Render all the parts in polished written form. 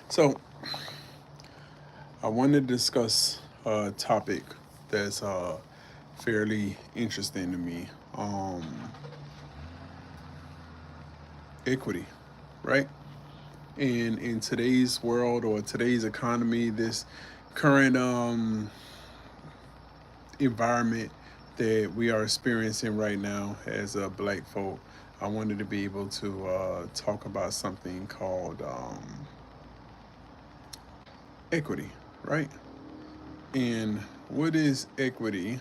So, I wanted to discuss a topic that's fairly interesting to me. Equity, right? And in today's world or today's economy, this current environment that we are experiencing right now as a black folk, I wanted to be able to talk about something called equity, right? And what is equity?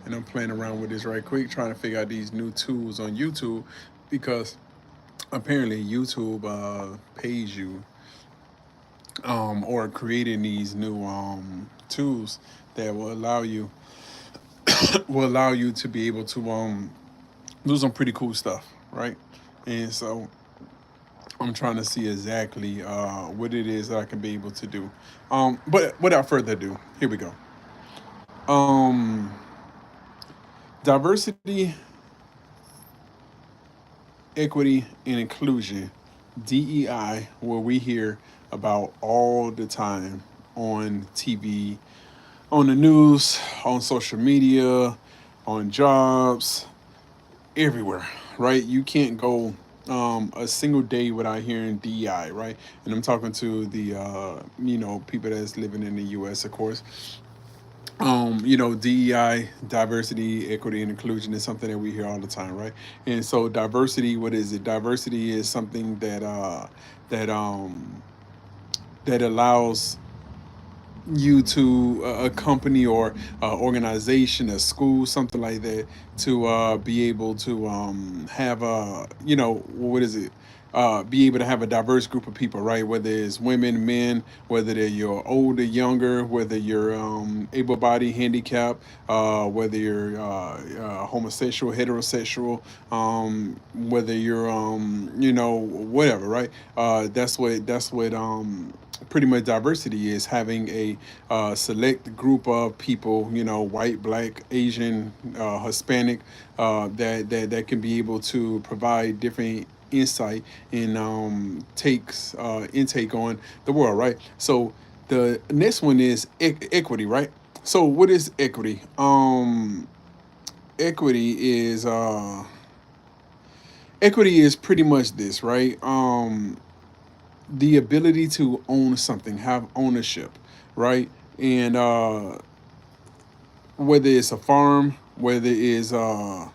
And I'm playing around with this right quick, trying to figure out these new tools on YouTube because apparently YouTube pays you or creating these new tools that will allow you to be able to do some pretty cool stuff, right? And so I'm trying to see exactly what it is that I can be able to do. But without further ado, here we go. Um, Diversity, equity, and inclusion, DEI, where we hear about all the time on TV, on the news, on social media, on jobs, everywhere, right? You can't go a single day without hearing DEI, right? And I'm talking to the people that's living in the U.S. Of course. DEI, diversity, equity, and inclusion is something that we hear all the time, right? And so, diversity, what is it? Diversity is something that that allows you to a company or organization, a school, something like that, to be able to have a what is it? Be able to have a diverse group of people, right? Whether it's women, men, whether they're you're older, younger, whether you're able-bodied, handicapped, whether you're homosexual, heterosexual, whether you're whatever, right? That's what pretty much diversity is, having a select group of people, white, black, Asian, Hispanic, that can be able to provide different insight and takes intake on the world, right? So the next one is equity, right? So what is equity? Equity is equity is pretty much this, right? The ability to own something, have ownership, right? And whether it's a farm, whether it's a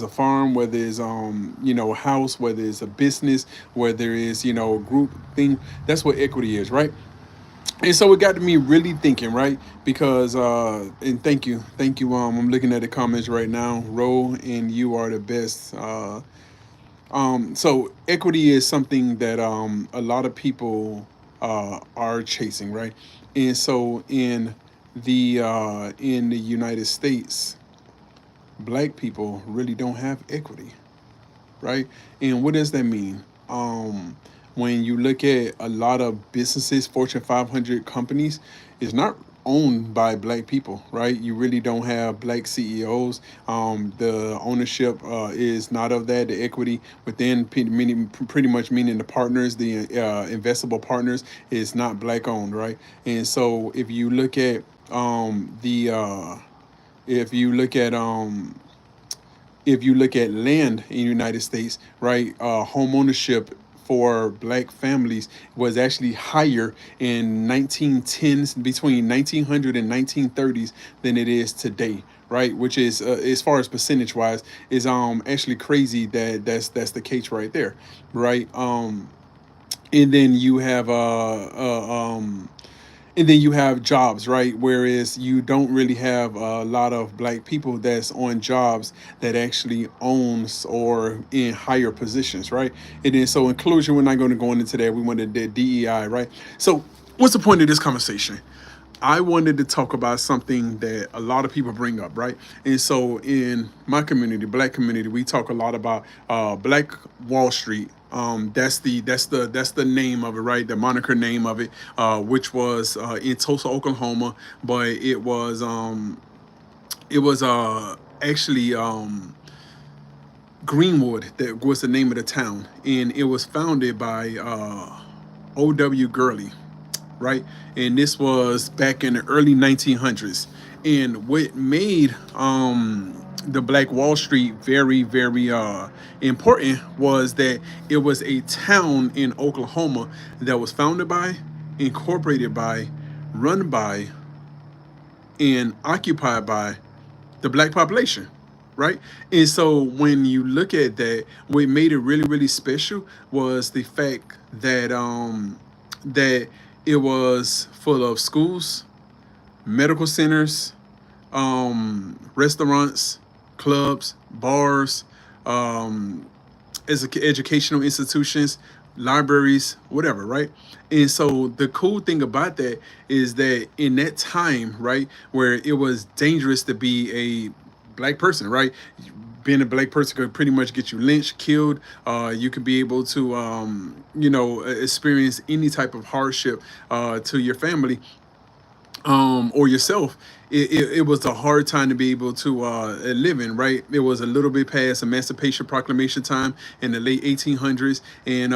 farm, whether it's a house, whether it's a business, whether it's a group thing, that's what equity is, right? And so it got me really thinking, right? Because and thank you. I'm looking at the comments right now. Ro, and you are the best. So equity is something that a lot of people are chasing, right? And so in the United States, black people really don't have equity, right? And what does that mean? When you look at a lot of businesses, Fortune 500 companies, it's not owned by black people, right? You really don't have black CEOs. The ownership is not of that. The equity within, pretty much meaning the partners, the investable partners, is not black owned, right? And so if you look at if you look at land in the United States, right, home ownership for black families was actually higher in 1910s, between 1900 and 1930s, than it is today, right? Which is, as far as percentage wise, is actually crazy that that's the case right there, right? And then you have jobs, right? Whereas you don't really have a lot of black people that's on jobs that actually owns or in higher positions, right? And then so inclusion, we're not going to go into that. We wanted the DEI, right? So what's the point of this conversation? I wanted to talk about something that a lot of people bring up, right? And so in my community, black community, we talk a lot about Black Wall Street. That's the name of it, right? The moniker name of it, which was in Tulsa, Oklahoma, but it was actually Greenwood, that was the name of the town, and it was founded by O.W. Gurley, right? And this was back in the early 1900s. And what made the Black Wall Street very, very important was that it was a town in Oklahoma that was founded by, incorporated by, run by, and occupied by the black population, right? And so when you look at that, what made it really, really special was the fact that that it was full of schools, medical centers, restaurants, clubs, bars, um, educational institutions, libraries, whatever, right? And so the cool thing about that is that in that time, right, where it was dangerous to be a black person, right? Being a black person could pretty much get you lynched, killed. You could be able to, experience any type of hardship to your family or yourself. It was a hard time to be able to live in, right? It was a little bit past Emancipation Proclamation time in the late 1800s, and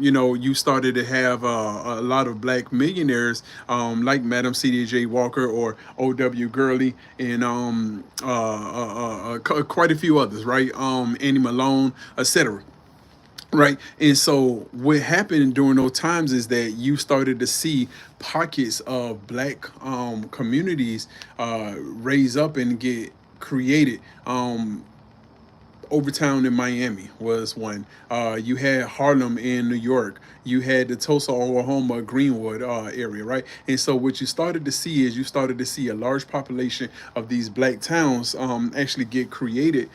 you started to have a lot of black millionaires, like Madam C.D.J. Walker or O.W. Gurley, and quite a few others, right? Annie Malone, etc. Right. And so what happened during those times is that you started to see pockets of black communities raise up and get created. Overtown in Miami was one. You had Harlem in New York. You had the Tulsa, Oklahoma, Greenwood area, right? And so what you started to see is you started to see a large population of these black towns actually get created.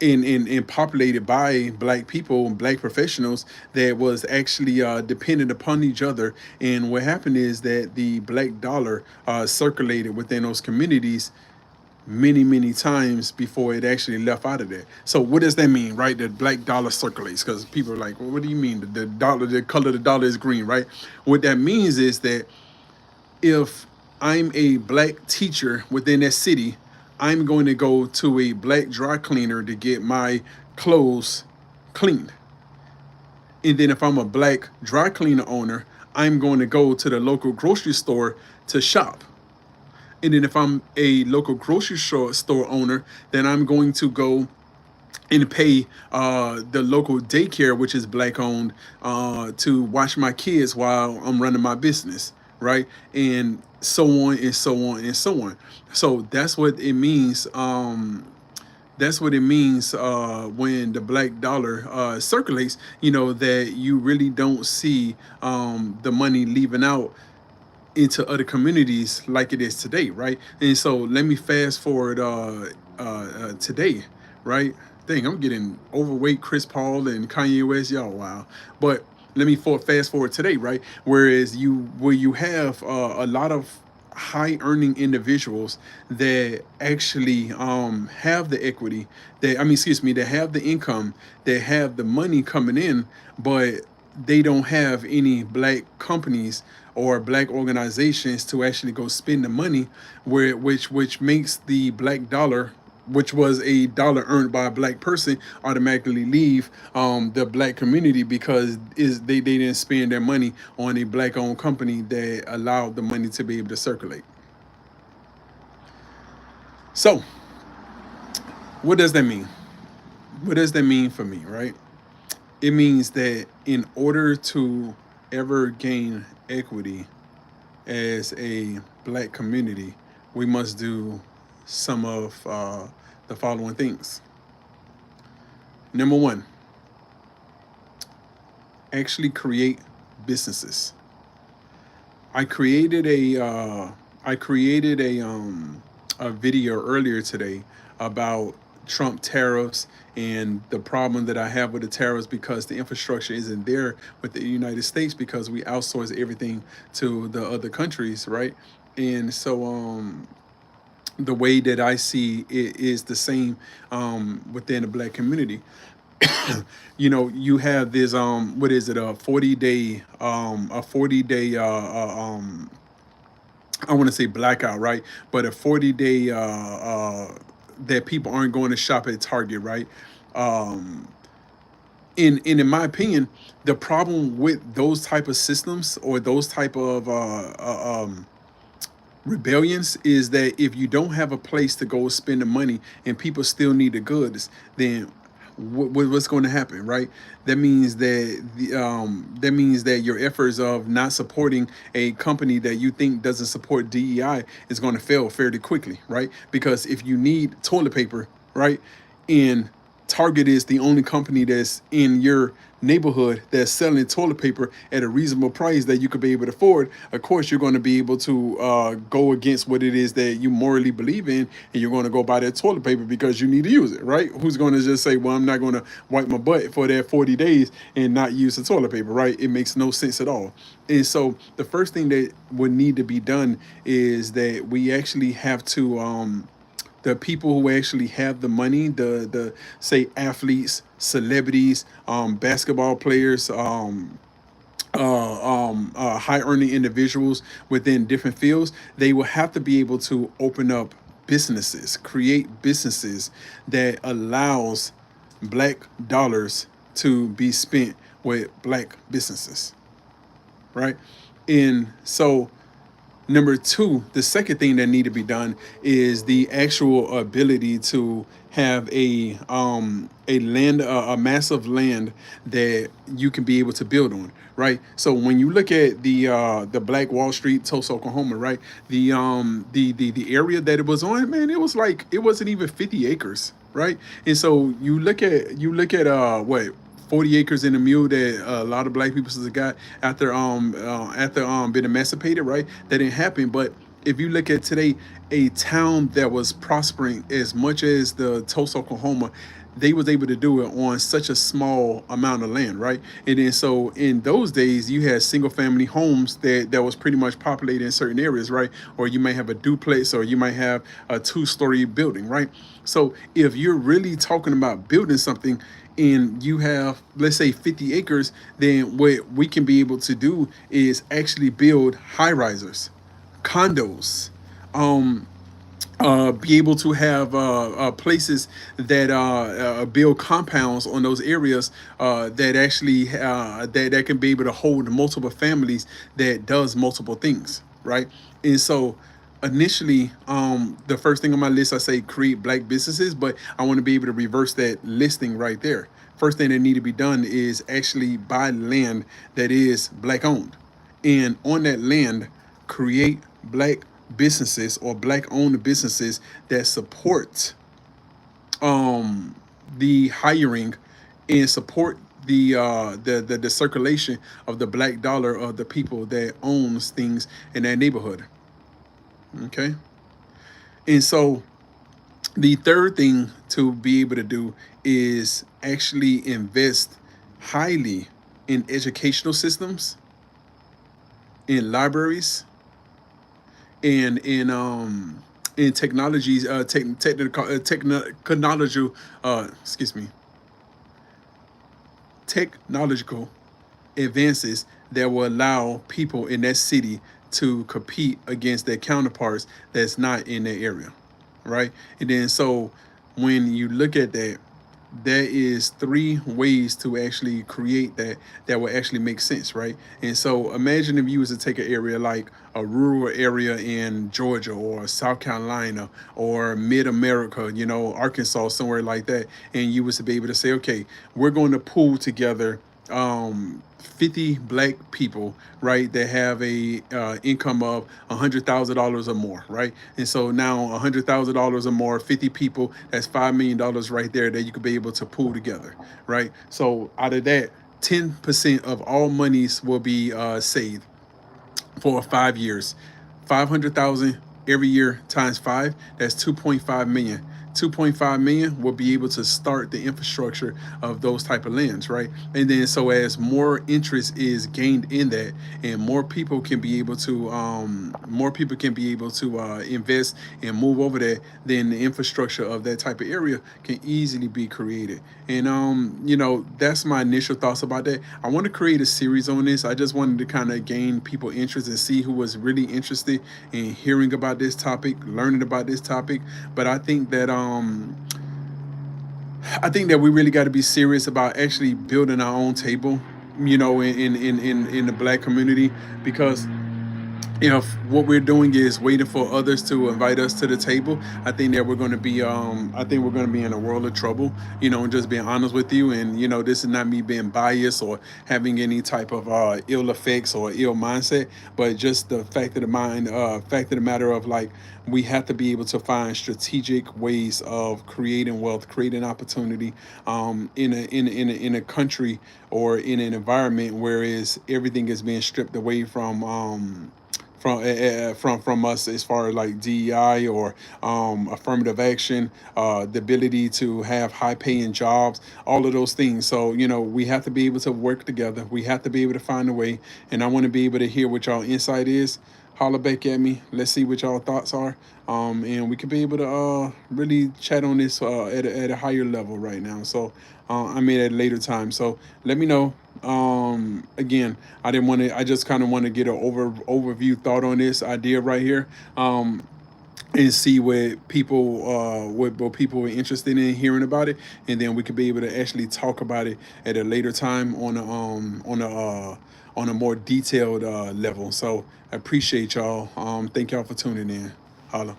And populated by black people, black professionals that was actually dependent upon each other. And what happened is that the black dollar circulated within those communities many, many times before it actually left out of there. So what does that mean, right? The black dollar circulates, because people are like, well, what do you mean? The dollar, the color of the dollar is green, right? What that means is that if I'm a black teacher within that city, I'm going to go to a black dry cleaner to get my clothes cleaned. And then if I'm a black dry cleaner owner, I'm going to go to the local grocery store to shop. And then if I'm a local grocery store owner, then I'm going to go and pay the local daycare, which is black owned, to watch my kids while I'm running my business, right? And so on and so on and so on. So that's what it means. That's what it means when the black dollar circulates. That you really don't see the money leaving out into other communities like it is today, right? And so let me fast forward today, right? Dang, I'm getting overweight Chris Paul and Kanye West, y'all, wow. But let me fast forward today, right? Where you have a lot of high earning individuals that actually have the equity, that I mean, excuse me, that have the income, that have the money coming in, but they don't have any black companies or black organizations to actually go spend the money, which makes the black dollar, which was a dollar earned by a black person, automatically leave the black community, because they didn't spend their money on a black owned company that allowed the money to be able to circulate. So what does that mean? What does that mean for me, right? It means that in order to ever gain equity as a black community, we must do some of the following things. Number one, actually create businesses. I created a video earlier today about Trump tariffs and the problem that I have with the tariffs, because the infrastructure isn't there with the United States, because we outsource everything to the other countries, right? And so the way that I see it is the same within the black community. You have this what is it, a 40-day I want to say blackout, right? But a 40-day that people aren't going to shop at Target, right? um, in my opinion, the problem with those type of systems or those type of rebellions is that if you don't have a place to go spend the money and people still need the goods, then what's going to happen, right? That means that that means that your efforts of not supporting a company that you think doesn't support DEI is going to fail fairly quickly, right? Because if you need toilet paper, right, and Target is the only company that's in your neighborhood that's selling toilet paper at a reasonable price that you could be able to afford, of course you're going to be able to go against what it is that you morally believe in, and you're going to go buy that toilet paper because you need to use it, right? Who's going to just say, well, I'm not going to wipe my butt for that 40 days and not use the toilet paper, right? It makes no sense at all. And so the first thing that would need to be done is that we actually have to the people who actually have the money, the say athletes, celebrities, basketball players, high earning individuals within different fields, they will have to be able to open up businesses, create businesses that allows black dollars to be spent with black businesses, right? And so number two, the second thing that need to be done is the actual ability to have a land, a massive land that you can be able to build on, right? So when you look at the Black Wall Street, Tulsa, Oklahoma, right? The area that it was on, man, it was like it wasn't even 50 acres, right? And so you look at what 40 acres in a mule that a lot of black people has got after being emancipated, right? That didn't happen. But if you look at today, a town that was prospering as much as the Tulsa, Oklahoma, they was able to do it on such a small amount of land, right? And then so in those days, you had single family homes that was pretty much populated in certain areas, right? Or you might have a duplex, or you might have a two-story building, right? So if you're really talking about building something and you have, let's say, 50 acres, then what we can be able to do is actually build high risers, condos, um, be able to have places that build compounds on those areas that actually that can be able to hold multiple families that does multiple things, right? And so initially, the first thing on my list, I say create black businesses, but I want to be able to reverse that listing right there. First thing that need to be done is actually buy land that is black owned, and on that land create black businesses or black owned businesses that support um the hiring and support the circulation of the black dollar of the people that owns things in that neighborhood. Okay. And so the third thing to be able to do is actually invest highly in educational systems, in libraries, and in technologies, technological, excuse me, technological advances that will allow people in that city to compete against their counterparts that's not in that area, right? And then so when you look at that, there is three ways to actually create that will actually make sense, right? And so imagine if you was to take an area like a rural area in Georgia or South Carolina or mid America, Arkansas, somewhere like that, and you was to be able to say, okay, we're going to pool together 50 black people, right, that have a income of $100,000 or more, right? And so now $100,000 or more, 50 people, that's $5 million right there that you could be able to pool together, right? So out of that, 10% of all monies will be saved for 5 years. 500,000 every year times five, that's 2.5 million. 2.5 million will be able to start the infrastructure of those type of lands, right? And then so as more interest is gained in that, and more people can be able to invest and move over there, then the infrastructure of that type of area can easily be created. And that's my initial thoughts about that. I want to create a series on this. I just wanted to kind of gain people interest and see who was really interested in hearing about this topic, learning about this topic. But I think that I think that we really got to be serious about actually building our own table, you know, in the black community, because if what we're doing is waiting for others to invite us to the table, I think that we're going to be I think we're going to be in a world of trouble, you know, and just being honest with you. And you know, this is not me being biased or having any type of ill effects or ill mindset, but just the fact of the matter of, like, we have to be able to find strategic ways of creating wealth, creating opportunity, in a country or in an environment where is everything is being stripped away from us, as far as like DEI or affirmative action, the ability to have high paying jobs, all of those things. So you know, we have to be able to work together. We have to be able to find a way, and I want to be able to hear what y'all insight is. Holler back at me. Let's see what y'all thoughts are, and we could be able to really chat on this at a higher level right now. So I mean at a later time. So let me know. Again, I didn't want to. I just kind of want to get an overview thought on this idea right here. And see what people are interested in hearing about it, and then we could be able to actually talk about it at a later time on a more detailed level. So I appreciate y'all. Thank y'all for tuning in. Holla.